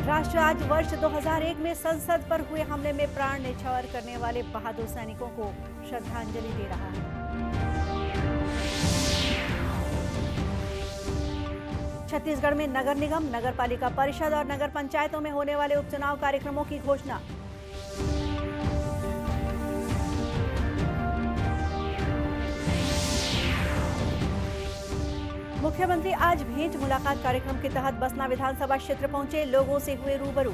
राष्ट्र आज वर्ष 2001 में संसद पर हुए हमले में प्राण न्यौछावर करने वाले बहादुर सैनिकों को श्रद्धांजलि दे रहा है। छत्तीसगढ़ में नगर निगम, नगर पालिका परिषद और नगर पंचायतों में होने वाले उपचुनाव कार्यक्रमों की घोषणा। मुख्यमंत्री आज भेंट मुलाकात कार्यक्रम के तहत बसना विधानसभा क्षेत्र पहुंचे, लोगों से हुए रूबरू।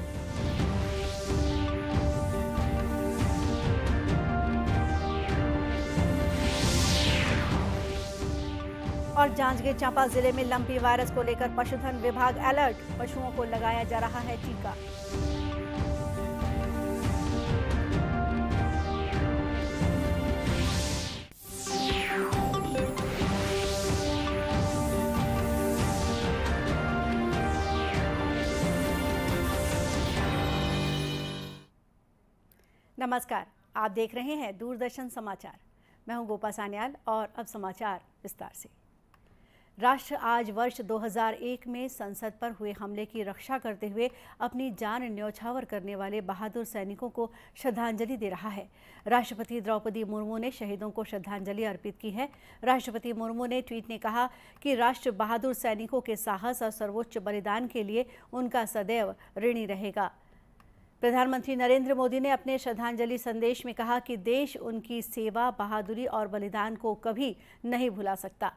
और जांजगीर चांपा जिले में लंपी वायरस को लेकर पशुधन विभाग अलर्ट, पशुओं को लगाया जा रहा है टीका। नमस्कार, आप देख रहे हैं दूरदर्शन समाचार। मैं हूं गोपा सान्याल और अब समाचार विस्तार से। राष्ट्र आज वर्ष 2001 में संसद पर हुए हमले की रक्षा करते हुए अपनी जान न्यौछावर करने वाले बहादुर सैनिकों को श्रद्धांजलि दे रहा है। राष्ट्रपति द्रौपदी मुर्मू ने शहीदों को श्रद्धांजलि अर्पित की है। राष्ट्रपति मुर्मू ने ट्वीट में कहा कि राष्ट्र बहादुर सैनिकों के साहस और सर्वोच्च बलिदान के लिए उनका सदैव ऋणी रहेगा। प्रधानमंत्री नरेंद्र मोदी ने अपने श्रद्धांजलि संदेश में कहा कि देश उनकी सेवा, बहादुरी और बलिदान को कभी नहीं भुला सकता।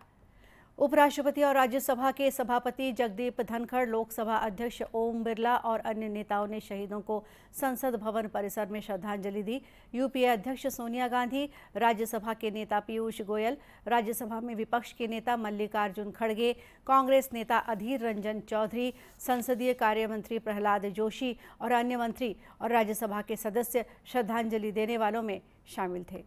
उपराष्ट्रपति और राज्यसभा के सभापति जगदीप धनखड़, लोकसभा अध्यक्ष ओम बिरला और अन्य नेताओं ने शहीदों को संसद भवन परिसर में श्रद्धांजलि दी। यूपीए अध्यक्ष सोनिया गांधी, राज्यसभा के नेता पीयूष गोयल, राज्यसभा में विपक्ष के नेता मल्लिकार्जुन खड़गे, कांग्रेस नेता अधीर रंजन चौधरी, संसदीय कार्य मंत्री प्रहलाद जोशी और अन्य मंत्री और राज्यसभा के सदस्य श्रद्धांजलि देने वालों में शामिल थे।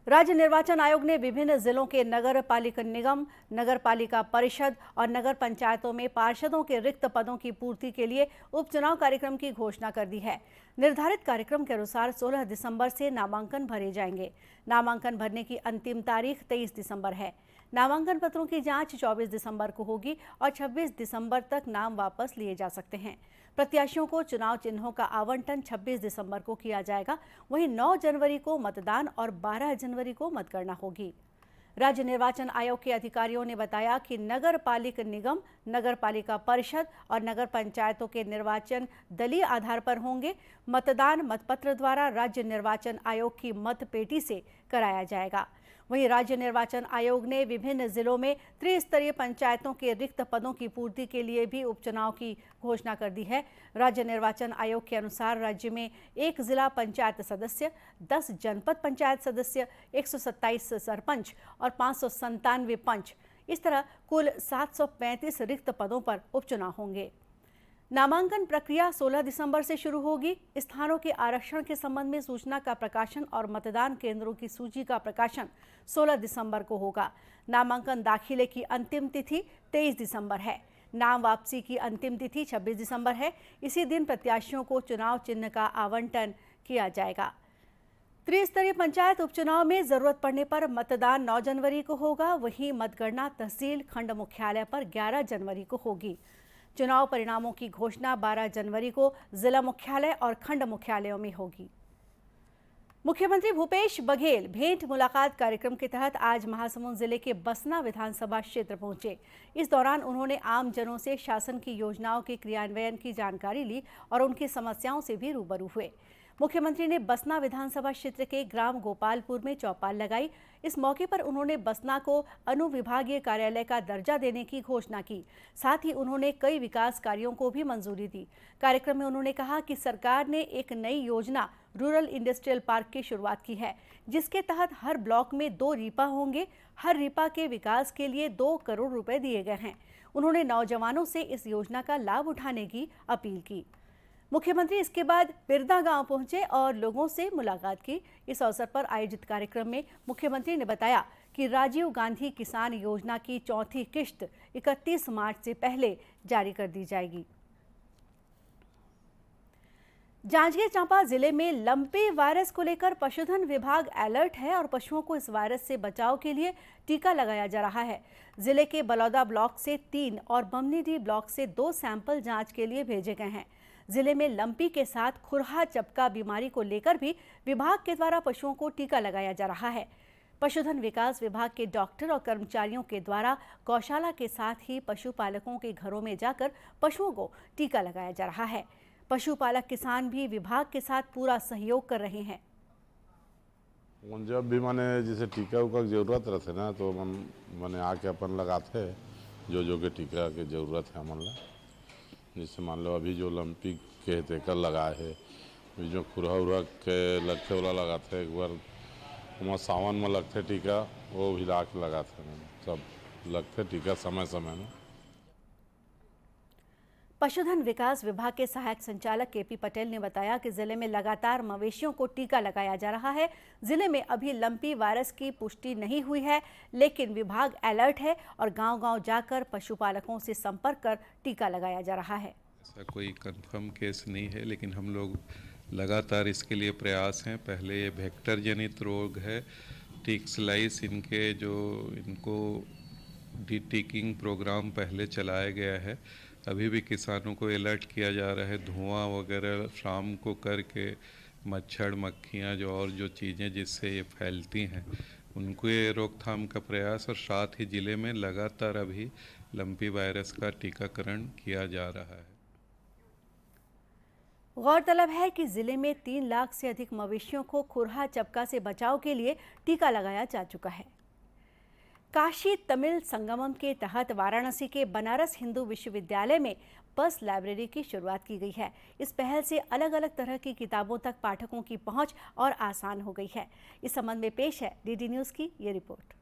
राज्य निर्वाचन आयोग ने विभिन्न जिलों के नगर पालिका निगम, नगर पालिका परिषद और नगर पंचायतों में पार्षदों के रिक्त पदों की पूर्ति के लिए उपचुनाव कार्यक्रम की घोषणा कर दी है। निर्धारित कार्यक्रम के अनुसार 16 दिसंबर से नामांकन भरे जाएंगे। नामांकन भरने की अंतिम तारीख 23 दिसंबर है। नामांकन पत्रों की जांच 24 दिसंबर को होगी और 26 दिसंबर तक नाम वापस लिए जा सकते हैं। प्रत्याशियों को चुनाव चिन्हों का आवंटन 26 दिसंबर को किया जाएगा। वहीं 9 जनवरी को मतदान और 12 जनवरी को मतगणना होगी। राज्य निर्वाचन आयोग के अधिकारियों ने बताया कि नगर पालिका निगम, नगर पालिका परिषद और नगर पंचायतों के निर्वाचन दलीय आधार पर होंगे। मतदान मतपत्र द्वारा राज्य निर्वाचन आयोग की मतपेटी से कराया जाएगा। वहीं राज्य निर्वाचन आयोग ने विभिन्न जिलों में त्रिस्तरीय पंचायतों के रिक्त पदों की पूर्ति के लिए भी उपचुनाव की घोषणा कर दी है। राज्य निर्वाचन आयोग के अनुसार राज्य में 1 जिला पंचायत सदस्य, 10 जनपद पंचायत सदस्य, 127 सरपंच और 597 पंच, इस तरह कुल 735 रिक्त पदों पर उपचुनाव होंगे। नामांकन प्रक्रिया 16 दिसंबर से शुरू होगी। स्थानों के आरक्षण के संबंध में सूचना का प्रकाशन और मतदान केंद्रों की सूची का प्रकाशन 16 दिसंबर को होगा। नामांकन दाखिले की अंतिम तिथि 23 दिसंबर है। नाम वापसी की अंतिम तिथि 26 दिसंबर है। इसी दिन प्रत्याशियों को चुनाव चिन्ह का आवंटन किया जाएगा। त्रिस्तरीय पंचायत उपचुनाव में जरूरत पड़ने पर मतदान 9 जनवरी को होगा। वहीं मतगणना तहसील खंड मुख्यालय पर 11 जनवरी को होगी। चुनाव परिणामों की घोषणा 12 जनवरी को जिला मुख्यालय और खंड मुख्यालयों में होगी। मुख्यमंत्री भूपेश बघेल भेंट मुलाकात कार्यक्रम के तहत आज महासमुंद जिले के बसना विधानसभा क्षेत्र पहुंचे। इस दौरान उन्होंने आम जनों से शासन की योजनाओं के क्रियान्वयन की जानकारी ली और उनकी समस्याओं से भी रूबरू हुए। मुख्यमंत्री ने बसना विधानसभा क्षेत्र के ग्राम गोपालपुर में चौपाल लगाई। इस मौके पर उन्होंने बसना को अनुविभागीय कार्यालय का दर्जा देने की घोषणा की। साथ ही उन्होंने कई विकास कार्यों को भी मंजूरी दी। कार्यक्रम में उन्होंने कहा कि सरकार ने एक नई योजना रूरल इंडस्ट्रियल पार्क की शुरुआत की है, जिसके तहत हर ब्लॉक में 2 रीपा होंगे। हर रीपा के विकास के लिए 2 करोड़ रुपए दिए गए हैं। उन्होंने नौजवानों से इस योजना का लाभ उठाने की अपील की। मुख्यमंत्री इसके बाद बिरदा गांव पहुंचे और लोगों से मुलाकात की। इस अवसर पर आयोजित कार्यक्रम में मुख्यमंत्री ने बताया कि राजीव गांधी किसान योजना की 4थी किश्त 31 मार्च से पहले जारी कर दी जाएगी। जांजगीर चांपा जिले में लंपी वायरस को लेकर पशुधन विभाग अलर्ट है और पशुओं को इस वायरस से बचाव के लिए टीका लगाया जा रहा है। जिले के बलौदा ब्लॉक से 3 और बमनीडीह ब्लॉक से 2 सैंपल जांच के लिए भेजे गए हैं। जिले में लंपी के साथ खुरहा चपका बीमारी को लेकर भी विभाग के द्वारा पशुओं को टीका लगाया जा रहा है। पशुधन विकास विभाग के डॉक्टर और कर्मचारियों के द्वारा गौशाला के साथ ही पशुपालकों के घरों में जाकर पशुओं को टीका लगाया जा रहा है। पशुपालक किसान भी विभाग के साथ पूरा सहयोग कर रहे हैं। जब भी माने जैसे टीका उका की जरूरत रहते ना तो मैंने आके अपन लगाते जो के टीका की जरूरत है मन ला। जैसे मान लो अभी जो लंपी के तेकर लगाए है, जो खुरहा उरा के लगते वाला लगाते एक बार वहाँ सावन में लगते टीका, वो भी ला के लगाते हैं। सब लगते टीका समय समय में। पशुधन विकास विभाग के सहायक संचालक केपी पटेल ने बताया कि जिले में लगातार मवेशियों को टीका लगाया जा रहा है। जिले में अभी लंपी वायरस की पुष्टि नहीं हुई है, लेकिन विभाग अलर्ट है और गांव-गांव जाकर पशुपालकों से संपर्क कर टीका लगाया जा रहा है। ऐसा कोई कंफर्म केस नहीं है, लेकिन हम लोग लगातार इसके लिए प्रयास हैं। पहले ये वेक्टर जनित रोग है, टिक्सलाइस इनको टीकिंग प्रोग्राम पहले चलाया गया है। अभी भी किसानों को अलर्ट किया जा रहा है, धुआं वगैरह शाम को करके मच्छर मक्खियाँ जो चीज़ें जिससे ये फैलती हैं उनको ये रोकथाम का प्रयास, और साथ ही ज़िले में लगातार अभी लंपी वायरस का टीकाकरण किया जा रहा है। गौरतलब है कि जिले में 3 लाख से अधिक मवेशियों को खुरहा चपका से बचाव के लिए टीका लगाया जा चुका है। काशी तमिल संगमम के तहत वाराणसी के बनारस हिंदू विश्वविद्यालय में बस लाइब्रेरी की शुरुआत की गई है। इस पहल से अलग अलग तरह की किताबों तक पाठकों की पहुंच और आसान हो गई है। इस संबंध में पेश है डीडी न्यूज की ये रिपोर्ट।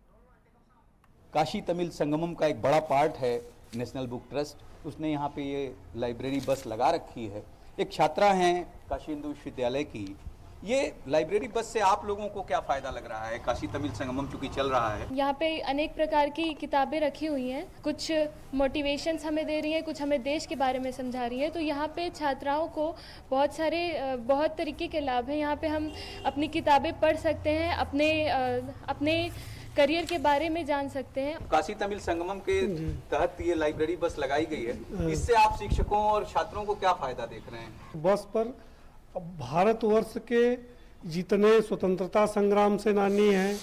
काशी तमिल संगमम का एक बड़ा पार्ट है नेशनल बुक ट्रस्ट, उसने यहाँ पे ये लाइब्रेरी बस लगा रखी है। एक छात्रा हैं काशी हिंदू विश्वविद्यालय की, ये लाइब्रेरी बस से आप लोगों को क्या फायदा लग रहा है? काशी तमिल संगमम चूंकि चल रहा है, यहाँ पे अनेक प्रकार की किताबें रखी हुई हैं, कुछ मोटिवेशंस हमें दे रही हैं, कुछ हमें देश के बारे में समझा रही हैं। तो यहाँ पे छात्राओं को बहुत तरीके के लाभ हैं। यहाँ पे हम अपनी किताबें पढ़ सकते हैं, अपने करियर के बारे में जान सकते हैं। काशी तमिल संगमम के तहत ये लाइब्रेरी बस लगाई गई है, इससे आप शिक्षकों और छात्रों को क्या फायदा देख रहे हैं? बस पर भारतवर्ष के जितने स्वतंत्रता संग्राम सेनानी हैं,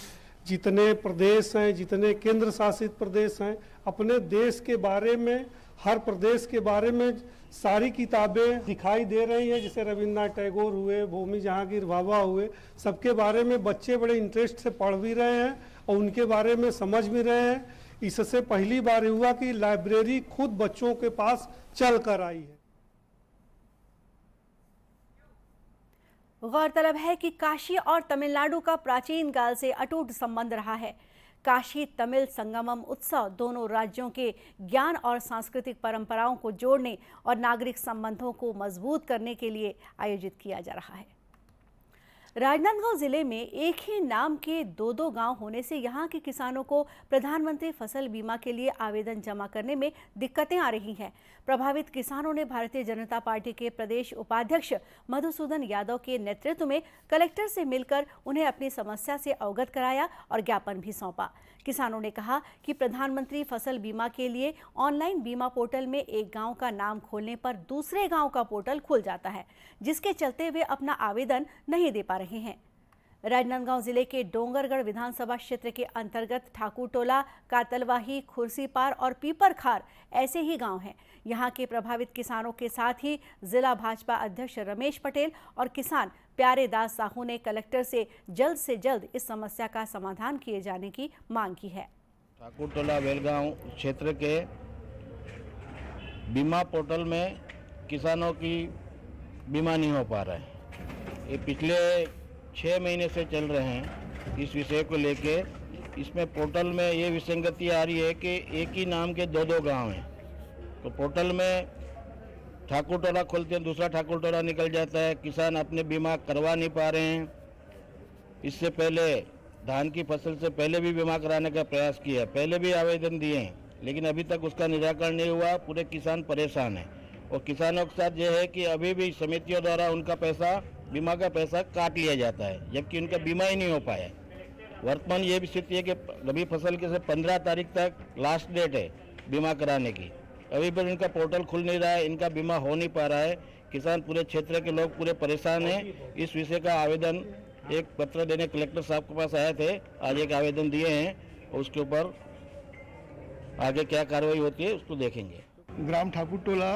जितने प्रदेश हैं, जितने केंद्र शासित प्रदेश हैं, अपने देश के बारे में, हर प्रदेश के बारे में सारी किताबें दिखाई दे रही हैं। जैसे रविन्द्रनाथ टैगोर हुए, भूमि जहांगीर भाभा हुए, सबके बारे में बच्चे बड़े इंटरेस्ट से पढ़ भी रहे हैं और उनके बारे में समझ भी रहे हैं। इससे पहली बार हुआ कि लाइब्रेरी खुद बच्चों के पास चल कर आई है। गौरतलब है कि काशी और तमिलनाडु का प्राचीन काल से अटूट संबंध रहा है। काशी तमिल संगमम उत्सव दोनों राज्यों के ज्ञान और सांस्कृतिक परंपराओं को जोड़ने और नागरिक संबंधों को मजबूत करने के लिए आयोजित किया जा रहा है। राजनांदगांव जिले में एक ही नाम के 2 गांव होने से यहां के किसानों को प्रधानमंत्री फसल बीमा के लिए आवेदन जमा करने में दिक्कतें आ रही हैं। प्रभावित किसानों ने भारतीय जनता पार्टी के प्रदेश उपाध्यक्ष मधुसूदन यादव के नेतृत्व में कलेक्टर से मिलकर उन्हें अपनी समस्या से अवगत कराया और ज्ञापन भी सौंपा। किसानों ने कहा कि प्रधानमंत्री फसल बीमा के लिए ऑनलाइन बीमा पोर्टल में एक गांव का नाम खोलने पर दूसरे गांव का पोर्टल खुल जाता है, जिसके चलते वे अपना आवेदन नहीं दे पा रहे हैं। राजनांदगांव जिले के डोंगरगढ़ विधानसभा क्षेत्र के अंतर्गत ठाकुरटोला, कातलवाही, खुर्सीपार और पीपरखार ऐसे ही गांव हैं। यहां के प्रभावित किसानों के साथ ही जिला भाजपा अध्यक्ष रमेश पटेल और किसान प्यारे दास साहू ने कलेक्टर से जल्द इस समस्या का समाधान किए जाने की मांग की है। ठाकुरटोला बेलगांव क्षेत्र के बीमा पोर्टल में किसानों की बीमा नहीं हो पा रहा है। ये पिछले 6 महीने से चल रहे हैं। इस विषय को लेके इसमें पोर्टल में ये विसंगति आ रही है कि एक ही नाम के 2 गांव हैं, तो पोर्टल में ठाकुरटोला खोलते हैं, दूसरा ठाकुरटोला निकल जाता है। किसान अपने बीमा करवा नहीं पा रहे हैं। इससे पहले धान की फसल से पहले भी बीमा कराने का प्रयास किया, पहले भी आवेदन दिए हैं, लेकिन अभी तक उसका निराकरण नहीं हुआ। पूरे किसान परेशान हैं और किसानों के साथ ये है कि अभी भी समितियों द्वारा उनका पैसा, बीमा का पैसा काट लिया जाता है, जबकि उनका बीमा ही नहीं हो पाया। वर्तमान ये भी स्थिति है कि रबी फसल के से 15 तारीख तक लास्ट डेट है बीमा कराने की। अभी भी इनका पोर्टल खुल नहीं रहा है, इनका बीमा हो नहीं पा रहा है। किसान पूरे क्षेत्र के लोग पूरे परेशान हैं। इस विषय का आवेदन, एक पत्र देने कलेक्टर साहब के पास आए थे, आज एक आवेदन दिए हैं और उसके ऊपर आगे क्या कार्रवाई होती है उसको देखेंगे। ग्राम ठाकुर टोला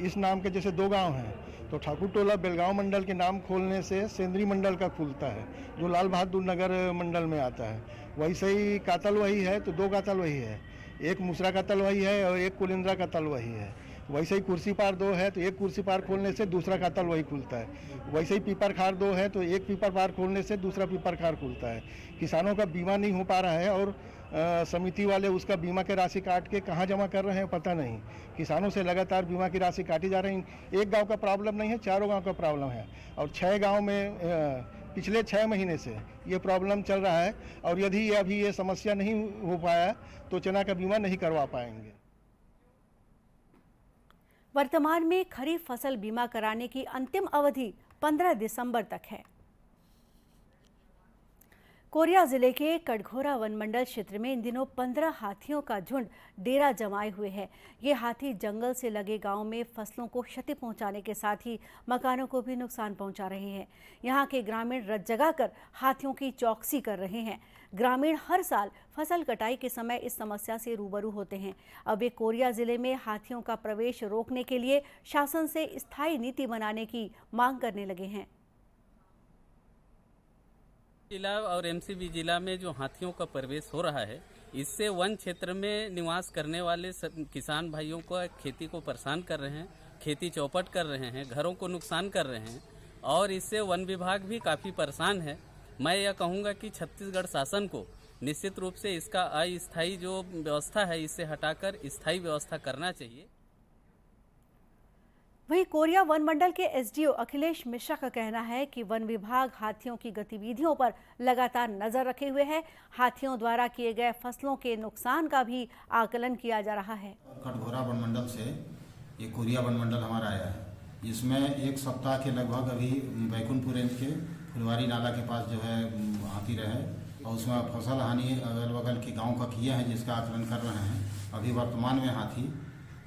इस नाम के जैसे 2 गांव हैं, तो ठाकुर टोला बेलगांव मंडल के नाम खोलने से सेंद्री मंडल का खुलता है, जो लाल बहादुर नगर मंडल में आता है। वैसे ही कातल वही है, तो 2 कातल वही है, एक मुसरा कातल वही है और एक कुलिंद्रा कातल वही है। वैसे ही कुर्सी पार 2 है, तो एक कुर्सी पार खोलने से दूसरा कातल वही खुलता है। वैसे ही पीपर खार 2 है, तो एक पीपर पार खोलने से दूसरा पीपर खार खुलता है। किसानों का बीमा नहीं हो पा रहा है और समिति वाले उसका बीमा की राशि काट के कहाँ जमा कर रहे हैं पता नहीं। किसानों से लगातार बीमा की राशि काटी जा रही है। एक गांव का प्रॉब्लम नहीं है, 4 गांव का प्रॉब्लम है और 6 गांव में पिछले 6 महीने से ये प्रॉब्लम चल रहा है। और यदि अभी ये समस्या नहीं हो पाया तो चना का बीमा नहीं करवा पाएंगे। वर्तमान में खरीफ फसल बीमा कराने की अंतिम अवधि 15 दिसंबर तक है। कोरिया जिले के कटघोरा वन मंडल क्षेत्र में इन दिनों 15 हाथियों का झुंड डेरा जमाए हुए है। ये हाथी जंगल से लगे गांव में फसलों को क्षति पहुंचाने के साथ ही मकानों को भी नुकसान पहुंचा रहे हैं। यहां के ग्रामीण रत जगाकर हाथियों की चौकसी कर रहे हैं। ग्रामीण हर साल फसल कटाई के समय इस समस्या से रूबरू होते हैं। अब वे कोरिया जिले में हाथियों का प्रवेश रोकने के लिए शासन से स्थायी नीति बनाने की मांग करने लगे हैं। जिला और एमसीबी जिला में जो हाथियों का प्रवेश हो रहा है, इससे वन क्षेत्र में निवास करने वाले किसान भाइयों को खेती को परेशान कर रहे हैं, खेती चौपट कर रहे हैं, घरों को नुकसान कर रहे हैं और इससे वन विभाग भी काफ़ी परेशान है। मैं यह कहूँगा कि छत्तीसगढ़ शासन को निश्चित रूप से इसका अस्थायी जो व्यवस्था है इससे हटाकर स्थायी व्यवस्था करना चाहिए। वहीं कोरिया वन मंडल के एसडीओ अखिलेश मिश्रा का कहना है कि वन विभाग हाथियों की गतिविधियों पर लगातार नजर रखे हुए है। हाथियों द्वारा किए गए फसलों के नुकसान का भी आकलन किया जा रहा है। कटघोरा वन मंडल से ये कोरिया वन मंडल हमारा आया है, जिसमें 1 सप्ताह के लगभग अभी बैकुंठपुर रेंज के फुलवारी नाला के पास जो है हाथी रहे और उसमें फसल हानि अगल बगल के गाँव का किए हैं, जिसका आकलन कर रहे हैं। अभी वर्तमान में हाथी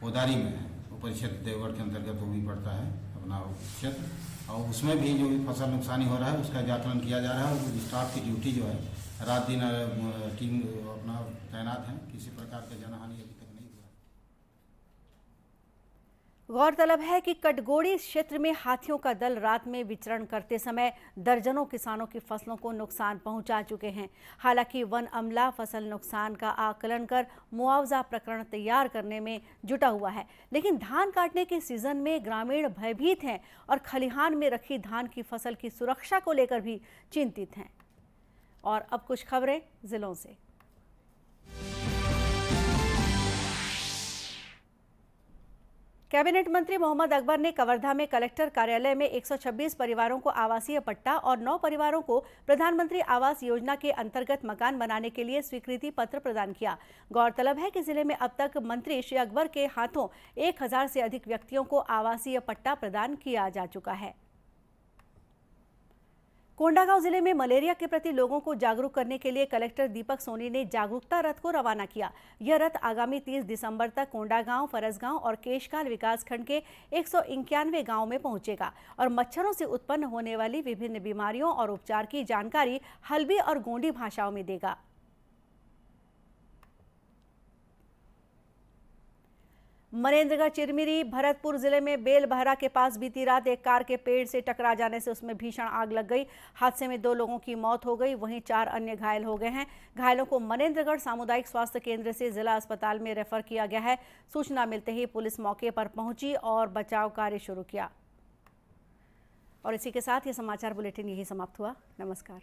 ओदारी में है, परिषद देवगढ़ के अंतर्गत वो भी पड़ता है अपना क्षेत्र, और उसमें भी जो फसल नुकसानी हो रहा है उसका आकलन किया जा रहा है। और स्टाफ की ड्यूटी जो है रात दिन टीम अपना तैनात है, किसी प्रकार का जनहानि अभी तक नहीं हुआ। गौरतलब है कि कटगोड़ी क्षेत्र में हाथियों का दल रात में विचरण करते समय दर्जनों किसानों की फसलों को नुकसान पहुंचा चुके हैं। हालांकि वन अमला फसल नुकसान का आकलन कर मुआवजा प्रकरण तैयार करने में जुटा हुआ है, लेकिन धान काटने के सीजन में ग्रामीण भयभीत हैं और खलिहान में रखी धान की फसल की सुरक्षा को लेकर भी चिंतित हैं। और अब कुछ खबरें जिलों से। कैबिनेट मंत्री मोहम्मद अकबर ने कवर्धा में कलेक्टर कार्यालय में 126 परिवारों को आवासीय पट्टा और 9 परिवारों को प्रधानमंत्री आवास योजना के अंतर्गत मकान बनाने के लिए स्वीकृति पत्र प्रदान किया। गौरतलब है कि जिले में अब तक मंत्री श्री अकबर के हाथों 1000 से अधिक व्यक्तियों को आवासीय पट्टा प्रदान किया जा चुका है। कोंडागांव जिले में मलेरिया के प्रति लोगों को जागरूक करने के लिए कलेक्टर दीपक सोनी ने जागरूकता रथ को रवाना किया। यह रथ आगामी 30 दिसंबर तक कोंडागांव, फरसगांव और केशकाल विकासखंड के 191 गांव में पहुंचेगा और मच्छरों से उत्पन्न होने वाली विभिन्न बीमारियों और उपचार की जानकारी हल्बी और गोंडी भाषाओं में देगा। मनेन्द्रगढ़ चिरमिरी भरतपुर जिले में बेलबहरा के पास बीती रात एक कार के पेड़ से टकरा जाने से उसमें भीषण आग लग गई। हादसे में 2 लोगों की मौत हो गई, वहीं 4 अन्य घायल हो गए हैं। घायलों को मनेन्द्रगढ़ सामुदायिक स्वास्थ्य केंद्र से जिला अस्पताल में रेफर किया गया है। सूचना मिलते ही पुलिस मौके पर पहुंची और बचाव कार्य शुरू किया। और इसी के साथ ये समाचार बुलेटिन यही समाप्त हुआ। नमस्कार।